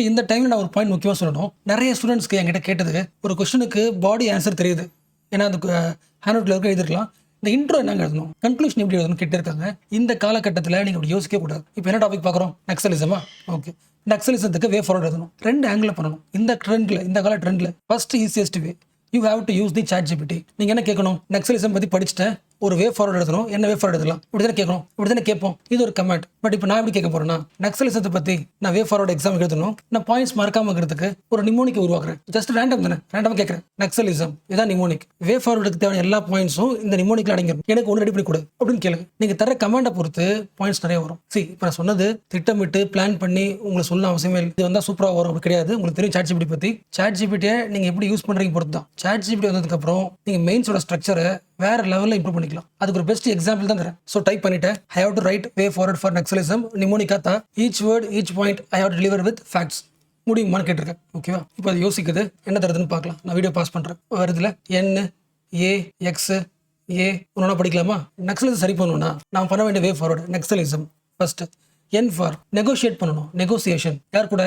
இந்த டைமில் நான் ஒரு பாயிண்ட் முக்கியமாக சொல்லணும். நிறைய ஸ்டூடெண்ட்ஸ்க்கு என்கிட்ட கேட்டது ஒரு கொஸ்டினுக்கு பாடி ஆன்சர் தெரியுது. ஏன்னா அந்த ஹேண்ட் அவுட்டில் இருக்க எழுதிருக்கலாம். இந்த இன்ட்ரோ என்னங்க எழுதணும், கன்க்ளூஷன் எப்படி எழுதணும் கேட்டு இருக்காங்க. இந்த காலகட்டத்தில் நீங்கள் அப்படி யோசிக்க கூடாது. இப்போ என்ன டாபிக் பார்க்குறோம்? நக்சலிசமா? ஓகே, நக்சலிசத்துக்கு வே ஃபார்வர்ட் எழுதணும். 2 ஆங்கிள் பண்ணணும். இந்த கால ட்ரெண்டில் first easiest way you have to use the ChatGPT. நீங்கள் என்ன கேட்கணும்? நக்சலிசம் பற்றி படிச்சுட்டேன், ஒரு வே ஃபார்வர்ட் எழுதணும். என்ன வே ஃபார்வர்ட் எழுதலாம்? இப்படி தானே கேட்கணும், இப்படி தானே கேட்போம். இது ஒரு கமெண்ட். பட் இப்போ நான் எப்படி கேட்க போறேன்னா, நக்சலிசத்தை பற்றி நான் வே ஃபார்வர்ட் எக்ஸாம் எழுதணும், நான் பாயிண்ட்ஸ் மறக்காம இருக்கிறதுக்கு ஒரு நிமோனிக் உருவாக்குறேன். ஜஸ்ட் ரேண்டம் தானே, ரேண்டமாக கேட்குறேன். நக்சலிசம் இதான் நிமோனிக். வே ஃபார்வர்டுக்கு தேவையான எல்லா பாயிண்ட்ஸும் இந்த நிமோனிக்ல அடங்கிடும். எனக்கு ஒன்று ரெடி பண்ணி கொடு அப்படின்னு கேளுங்க. நீங்கள் தர கமெண்டை பொறுத்து பாயிண்ட்ஸ் நிறைய வரும். இப்போ நான் சொன்னது திட்டமிட்டு பிளான் பண்ணி உங்களுக்கு சொல்ல அவசியமே இல்லை. இது வந்தால் சூப்பராக வரும் அப்படி கிடையாது. உங்களுக்கு தெரியும் ChatGPT பற்றி. ChatGPT-யை நீங்கள் எப்படி யூஸ் பண்ணுறீங்க பொறுத்து தான். ChatGPT வந்ததுக்கப்புறம் நீங்கள் மெயின்ஸோட ஸ்ட்ரக்சரை வேற லெவலில் இம்ப்ரூவ் பண்ணிக்கலாம். அதுக்கு ஒரு பெஸ்ட் எக்ஸாம்பிள் தான் தரேன். ஸோ டைப் பண்ணிட்டேன், I have to write way forward for Naxalism mnemonic கத்தா, each word each point I have to deliver with facts. முடியுமான்னு கேட்டிருக்கேன். ஓகேவா? இப்போ அது யோசிக்குது, என்ன தருதுன்னு பார்க்கலாம். நான் வீடியோ பாஸ் பண்ணுறேன். வருதுல N A X A ஒன்றா படிக்கலாமா? நக்சலிசம் சரி பண்ணணும்னா நான் பண்ண வேண்டிய way forward Naxalism first. N for negotiate பண்ணணும். நெகோசியேஷன் யார் கூட?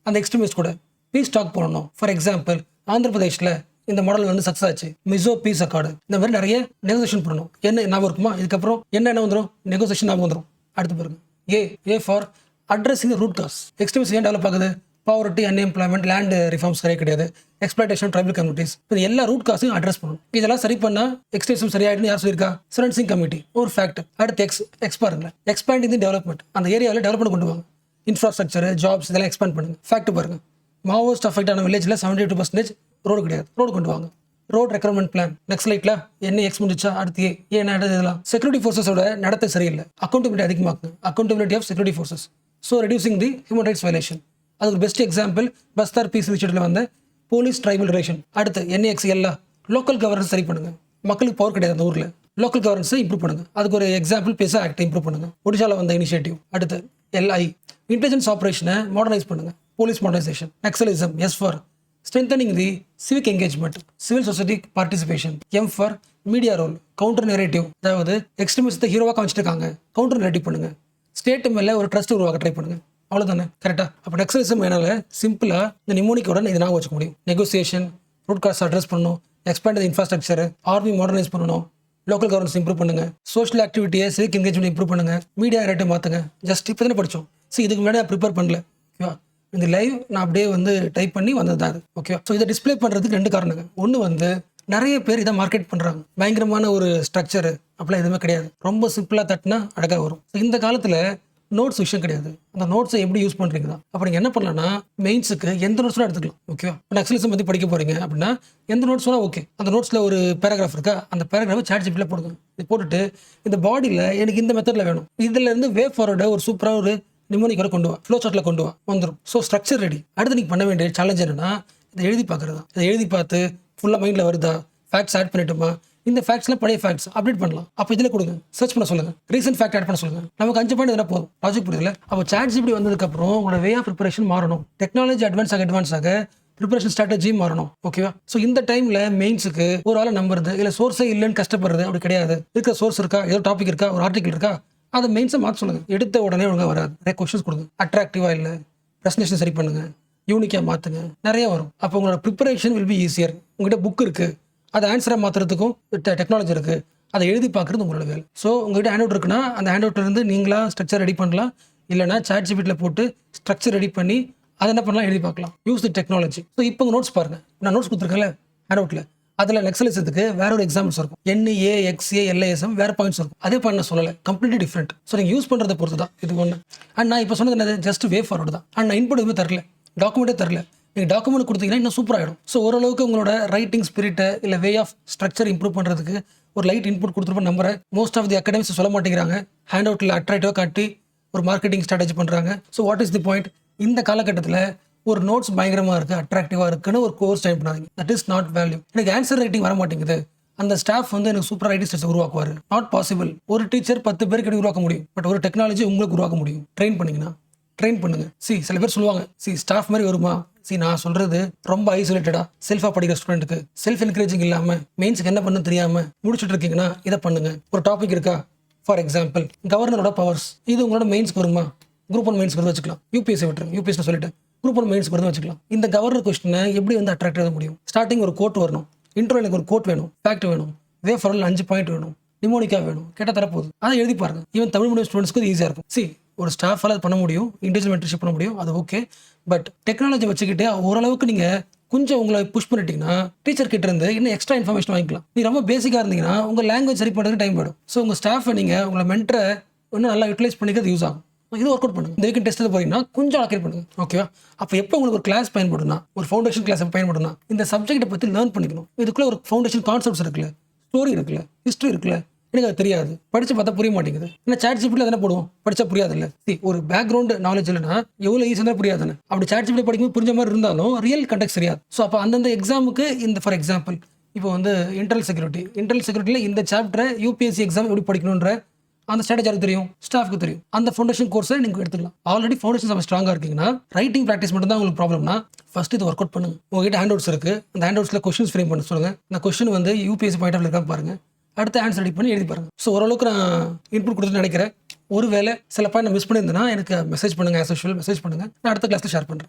அந்த எக்ஸ்ட்ரீமிஸ்ட் கூட பீஸ் டாக் பண்ணணும். ஃபார் எக்ஸாம்பிள், ஆந்திர பிரதேஷ்ல இந்த மாடல் வந்து சக்ஸஸ் ஆச்சு, மிசோ பீஸ் அக்கார்டு. இந்த மாதிரி நிறைய நெகோசியேஷன் பண்ணணும். என்ன ஞாபகம் இருக்குமா? இதுக்கப்புறம் என்ன வந்துடும்? நெகோசியேஷன் ஞாபகம் வந்துடும். அடுத்து பாருங்க, A for addressing root cause. Extremist ஏன் டெவலப் ஆகுது? பாவர்ட்டி, அன்எம்ப்ளாய்மெண்ட், லேண்ட் ரிஃபார்ம்ஸ் சரியாக கிடையாது, எக்ஸ்பிளாய்டேஷன், ட்ரைபல் கம்யூனிட்டிஸ். இது எல்லா ரூட் காஸையும் அட்ரஸ் பண்ணணும். இதெல்லாம் சரி பண்ணா எக்ஸ்ட்ரீமிசம் சரியாயிடுன்னு யார் சொல்லியிருக்கா? செரன்சிங் கமிட்டி ஒரு ஃபேக்ட். அடுத்து எக்ஸ் பாருங்க, எக்ஸ்பேண்டிங் தி டெவலப்மெண்ட். அந்த ஏரியாவில் டெவலப்மெண்ட் கொண்டு வாங்க. இன்ஃப்ராஸ்ட்ரக்சர், ஜாப்ஸ் இதெல்லாம் எக்ஸ்பேண்ட் பண்ணுங்க. ஃபேக்ட் பாருங்க, மாவோஸ்ட் அஃபெக்ட் ஆன வில்லேஜில் 72% ரோடு கிடையாது. ரோடு கொண்டு வாங்க. Road recruitment plan. நெக்ஸ்ட் என்ன எக்ஸ் முடிச்சா அடுத்து ஏன் இதெல்லாம் செக்யூரிட்டி ஃபோர்ஸஸோட நடத்தை சரியில்லை. அக்கௌண்டபிலிட்டி அதிகமாக்குங்க. Accountability of security forces. So reducing the human rights violation. அதுக்கு பெஸ்ட் எக்ஸாம்பிள் பஸ்தார் பீஸ் இனிஷியேட்டிவ்ல வந்து போலீஸ் ட்ரைபல் ரிலேஷன். அடுத்து NAX எல்லாம் லோக்கல் கவர்னன்ஸ் சரி பண்ணுங்க. மக்களுக்கு பவர் கிடையாது அந்த ஊரில், லோக்கல் கவர்னன்ஸை இம்ப்ரூவ் பண்ணுங்க. அதுக்கு ஒரு எக்ஸாம்பிள் பேசா ஆக்டை இம்ப்ரூவ் பண்ணுங்க. ஒடிஷாவில் வந்த இனிஷியேட்டிவ். அடுத்து LI இன்டெலிஜென்ஸ் ஆப்ரேஷனை மாடர்னைஸ் பண்ணுங்க. Police modernisation. Naxalism S for strengthening the civic engagement, civil society participation. M for media role, counter narrative. அதாவது எக்ஸ்ட்ரீமிஸ்ட் ஹீரோவாக காமிச்சிருக்காங்க, கவுண்டர் நரேட்டிவ் பண்ணுங்க. ஸ்டேட் மேலே ஒரு ட்ரஸ்ட் உருவாக்க ட்ரை பண்ணுங்க. அவ்வளோதானே, கரெக்டாக? அப்போ நக்சலிசம் என்னால் சிம்பிளாக இந்த நிமோனிக்கோட இது நான் வச்சுக்க முடியும். நெகோசியேஷன், ரூட் காஸ் அட்ரஸ் பண்ணணும், எக்ஸ்பேண்ட் இன்ஃப்ராஸ்ட்ரக்சர், ஆர்மி மாடர்னைஸ் பண்ணணும், லோக்கல் கவர்னன்ஸ் இம்ப்ரூவ் பண்ணுங்க, சோஷியல் ஆக்டிவிட்டியை சிவிக் என்கேஜ்மெண்ட் இம்ப்ரூவ் பண்ணுங்க, மீடியா நரேட்டிவ் மாற்றுங்க. ஜஸ்ட் இப்போ தானே படித்தோம். இதுக்கு முன்னாடி நான் ப்ரிப்பேர் பண்ணல. ஓகேவா? இந்த லைவ் நான் அப்படியே வந்து டைப் பண்ணி வந்தது தான் அது. ஓகே, ஸோ இதை டிஸ்பிளே பண்ணுறதுக்கு 2 காரணங்க. ஒன்று வந்து நிறைய பேர் இதை மார்க்கெட் பண்ணுறாங்க. பயங்கரமான ஒரு ஸ்ட்ரக்சர் அப்படிலாம் எதுவுமே கிடையாது. ரொம்ப சிம்பிளாக தட்டினா அழகாக வரும். இந்த காலத்தில் நோட்ஸ் விஷயம் கிடையாது. அந்த நோட்ஸை எப்படி யூஸ் பண்ணுறீங்க தான். அப்போ நீங்கள் என்ன பண்ணலாம்னா, மெயின்ஸுக்கு எந்த நோட்ஸ்லாம் எடுத்துக்கலாம். ஓகேவா? நக்சலிசம் பற்றி படிக்க போகிறீங்க அப்படின்னா எந்த நோட்ஸ்லாம் ஓகே. அந்த நோட்ஸில் ஒரு பேராகிராஃப் இருக்கா, அந்த பேராகிராஃபை ChatGPT-ல போடுங்க. இது போட்டுட்டு இந்த பாடியில் எனக்கு இந்த மெத்தடில் வேணும், இதுல இருந்து வே ஃபார்வர்டை ஒரு சூப்பராக ஒரு நிமோனிக் வரை கொண்டு வா, ஃப்ளோ சார்ட்டில் கொண்டு வா, வந்துடும். So structure ready. அடுத்து நீங்கள் பண்ண வேண்டிய சேலஞ்ச் என்னன்னா, இதை எழுதி பார்க்குறது தான். இதை எழுதி பார்த்து ஃபுல்லாக மைண்டில் வருதா, ஃபேக்ட்ஸ் ஆட் பண்ணிட்டோமா, இந்த ஃபேக்ட்ஸ்லாம் பழைய ஃபேக்ட்ஸ் அப்டேட் பண்ணலாம். அப்போ இதில் கொடுங்க, சர்ச் பண்ண சொல்லுங்கள், ரீசென்ட் ஃபேக்ட் ஆட் பண்ண சொல்லுங்கள். நமக்கு 5 பாயிண்ட் எதனா போதும், லாஜிக் புரியல. அப்போ ChatGPT வந்ததுக்கப்புறம் உங்களோட வே ஆஃப் ப்ரிப்பரேஷன் மாறணும். டெக்னாலஜி அட்வான்ஸ் ஆக ப்ரிப்பரேஷன் ஸ்ட்ராட்டஜி மாறணும். ஓகேவா? ஸோ இந்த டைமில் மெயின்ஸுக்கு ஒரு ஆளை நம்புறது இல்லை சோர்ஸே இல்லைன்னு கஷ்டப்படுறது அப்படி கிடையாது. இருக்கிற சோர்ஸ் இருக்கா, ஏதோ டாபிக் இருக்கா, ஒரு ஆர்டிகல் இருக்கா, அதை மெயின்ஸை மாற்ற சொல்லுங்க. எடுத்த உடனே ஒழுங்காக வராது. நிறைய கொஸ்டின்ஸ் கொடுங்க. அட்ராக்டிவாக இல்லை, ப்ரெசன்டேஷன் சரி பண்ணுங்க, யூனிக்காக மாற்றுங்க, நிறைய வரும். அப்போ உங்களோட ப்ரிப்பரேஷன் வில் பி ஈஸியர். உங்கள்கிட்ட புக் இருக்குது, அதை ஆன்சராக மாற்றுறதுக்கும் டெக்னாலஜி இருக்குது, அதை எழுதி பார்க்குறது உங்களோட வேலை. ஸோ உங்கள்கிட்ட ஹேண்ட் அவுட் இருக்குன்னா அந்த ஹேண்ட் அவுட்லேருந்து நீங்களா ஸ்ட்ரக்சர் ரெடி பண்ணலாம். இல்லைனா ChatGPT-ல போட்டு ஸ்ட்ரக்சர் ரெடி பண்ணி அதை என்ன பண்ணலாம், எழுதி பார்க்கலாம். Use the technology. ஸோ இப்போ உங்கள் நோட்ஸ் பாருங்கள். நான் நோட்ஸ் கொடுத்துருக்கேன்ல ஹேண்ட் அவுட்டில், அதில் நக்சலிசத்துக்கு வேற ஒரு எக்ஸாம்பிள்ஸ் இருக்கும். NAXA வேற பாயிண்ட்ஸ் இருக்கும். அதே பாயிண்ட் நான் சொல்லலை, கம்ப்ளீட்லி டிஃப்ரெண்ட். ஸோ நீங்கள் யூஸ் பண்ணுறதை பொறுத்து தான் இது ஒன்று. அண்ட் நான் இப்போ சொன்னது என்னது, ஜஸ்ட் வே ஃபார்வர்டு தான். அண்ட் நான் இன்புட் எதுவுமே தரல, டாக்குமெண்ட்டே தரல. நீங்கள் டாக்குமெண்ட் கொடுத்தீங்கன்னா இன்னும் சூப்பராகிடும். ஸோ ஓரளவுக்கு உங்களோட ரைட்டிங் ஸ்பிரிட்டை இல்லை வே ஆஃப் ஸ்ட்ரக்சர் இம்ப்ரூவ் பண்ணுறதுக்கு ஒரு லைட் இன்புட் கொடுத்துருப்பேன் நம்புறேன். மோஸ்ட் ஆஃப் தி அகாடமிக்ஸ் சொல்ல மாட்டேங்கிறாங்க, ஹேண்ட் அவுட்டில் அட்ராக்டிவாக காட்டி ஒரு மார்க்கெட்டிங் ஸ்ட்ராட்டஜி பண்ணுறாங்க. So what is the point? இந்த காலகட்டத்தில் ஒரு நோட்ஸ் பயங்கரமாக இருக்குது, அட்ராக்டிவாக இருக்குன்னு ஒரு கோர்ஸ் டைம் பண்ணாதீங்க. That is not value. எனக்கு ஆன்சர் ரைட்டிங் வர மாட்டேங்குது, அந்த ஸ்டாஃப் வந்து எனக்கு சூப்பர் ரைட்டிங் ஸ்டெப்ஸ் உருவாக்குவார். Not possible. ஒரு டீச்சர் 10 பேருக்கு உருவாக்க முடியும், பட் ஒரு டெக்னாலஜி உங்களுக்கு உருவாக்க முடியும். ட்ரெயின் பண்ணிங்கன்னா ட்ரெயின் பண்ணுங்க. சில பேர் சொல்லுவாங்க, ஸ்டாஃப் மாதிரி வருமா? நான் சொல்றது ரொம்ப ஐசோலேட்டடா செல்ஃபா படிக்கிற ஸ்டூடெண்ட்டுக்கு செல்ஃப் என்கரேஜிங் இல்லாம மெயின்ஸ்க்கு என்ன பண்ணு தெரியாம முடிச்சுட்டு இருக்கீங்கன்னா இதை பண்ணுங்க. ஒரு டாபிக் இருக்கா, ஃபார் எக்ஸாம்பிள் கவர்னரோட பவர்ஸ், இது உங்களோட மெயின்ஸ்க்கு வருமா? குரூப் 1 மெயின்ஸ்க்கு வச்சுக்கலாம். யூபிஎஸ்சி விட்டுருங்க, யூபிஎஸ்சி சொல்லிட்டு குரூப் ஒன் மெயின்ஸ் வருதுன்னு வச்சுக்கலாம். இந்த கவர்னர் கொஸ்டினை எப்படி வந்து அட்ராக்ட் ஆக முடியும்? ஸ்டார்டிங் ஒரு கோட் வரணும், இன்ட்ரோ எனக்கு ஒரு கோட் வேணும், ஃபேக்ட் வேணும், இதே ஃபாரில் 5 பாயிண்ட் வேணும், நிமோனிக்கா வேணும், கேட்டால் தரப்போகுது. அதை எழுதி பாருங்க. ஈவன் தமிழ் மீடியம் ஸ்டூடெண்ட்ஸ்க்கு இது ஈஸியாக இருக்கும். ஒரு ஸ்டாஃபால் அது பண்ண முடியும், இண்டிவிஜுவல் மென்டர்ஷிப் பண்ண முடியும், அது ஓகே. பட் டெக்னாலஜி வச்சுக்கிட்டு ஓரளவுக்கு நீங்கள் கொஞ்சம் உங்களை புஷ் பண்ணிட்டீங்கன்னா டீச்சர் கிட்ட இருந்து இன்னும் எக்ஸ்ட்ரா இன்ஃபர்மேஷன் வாங்கிக்கலாம். நீ ரொம்ப பேசிக்காக இருந்தீங்கன்னா உங்கள் லாங்குவேஜ் சரி பண்ணுறதுக்கு டைம் போயிடும். ஸோ உங்கள் ஸ்டாஃபை நீங்கள் உங்களை மென்டரை இன்னும் நல்லா யூட்டிலைஸ் பண்ணிக்கிறது யூஸ் ஆகும். இது ஒர்க் அவுட் பண்ணுங்க. இந்த வீக்கெண்ட் டெஸ்ட் போறீங்கன்னா கொஞ்சம் அலோகேட் பண்ணுங்க. ஓகேவா? அப்போ எப்போ உங்களுக்கு ஒரு கிளாஸ் பயன்படும்னா, ஒரு ஃபவுண்டேஷன் கிளாஸ் பயன்படும்னா, இந்த சப்ஜெக்ட்டை பற்றி லேர்ன் பண்ணிக்கணும். இதுக்குள்ள ஒரு ஃபவுண்டேஷன் கான்செப்ட்ஸ் இருக்குல்ல, ஸ்டோரி இருக்குல்ல, ஹிஸ்ட்ரி இருக்குல்ல, எனக்கு அது தெரியாது, படிச்சு பார்த்தா புரிய மாட்டேங்குது. ஏன்னா சாட் ஜிபிடியில் தானே போடுவோம், படிச்சா புரியாது இல்லை. ஒரு பேக்ரவுண்ட் நாலேஜ் இல்லைன்னா எவ்வளோ ஈஸியாக தான் புரியாதுன்னு. அப்படி சாட் ஜிபிடி படிக்கும்போது புரிஞ்ச மாதிரி இருந்தாலும் ரியல் கண்டெக்ட் தெரியாது. ஸோ அப்போ அந்தந்த எக்ஸாமுக்கு இந்த ஃபார் எக்ஸாம்பிள் இப்போ வந்து இன்டர்னல் செக்யூரிட்டியில் இந்த சாப்டரை யூபிஎஸ்சி எக்ஸாம் எப்படி படிக்கணுன்ற அந்த ஸ்ட்ராட்டஜி தெரியும், ஸ்டாஃப்க்கு தெரியும். அந்த ஃபவுண்டேஷன் கோர்ஸை நீங்கள் எடுத்துக்கலாம். ஆல்ரெடி ஃபவுண்டேஷன் நம்ம ஸ்ட்ராங்காக இருக்கீங்கன்னா ரைட்டிங் ப்ராக்டிஸ் மட்டும் தான் உங்களுக்கு ப்ராப்ளம்னா ஃபர்ஸ்ட் இது ஒர்க் அவுட் பண்ணுங்க. உங்ககிட்ட ஹேண்ட் அவுட்ஸ் இருக்குது, அந்த ஹேண்ட் அவுட்ஸில் கொஸ்டின்ஸ் ஃப்ரேம் பண்ண சொல்லுங்க. அந்த கொஸ்டின் வந்து யூபிஎஸ்சி பாயிண்ட் ஆஃப் இருக்கான்னு பாருங்க. அடுத்த ஆன்சர் ரெடி பண்ணி எழுதி பாருங்க. ஸோ ஓரளவுக்கு நான் இன்புட் கொடுத்துட்டு நினைக்கிறேன். ஒருவேளை சில பாயிண்ட் நான் மிஸ் பண்ணியிருந்தேன்னா எனக்கு மெசேஜ் பண்ணுங்கள், ஆஸ் யூஷுவல் மெசேஜ் பண்ணுங்கள். நான் அடுத்த கிளாஸில் ஷேர் பண்ணுறேன்.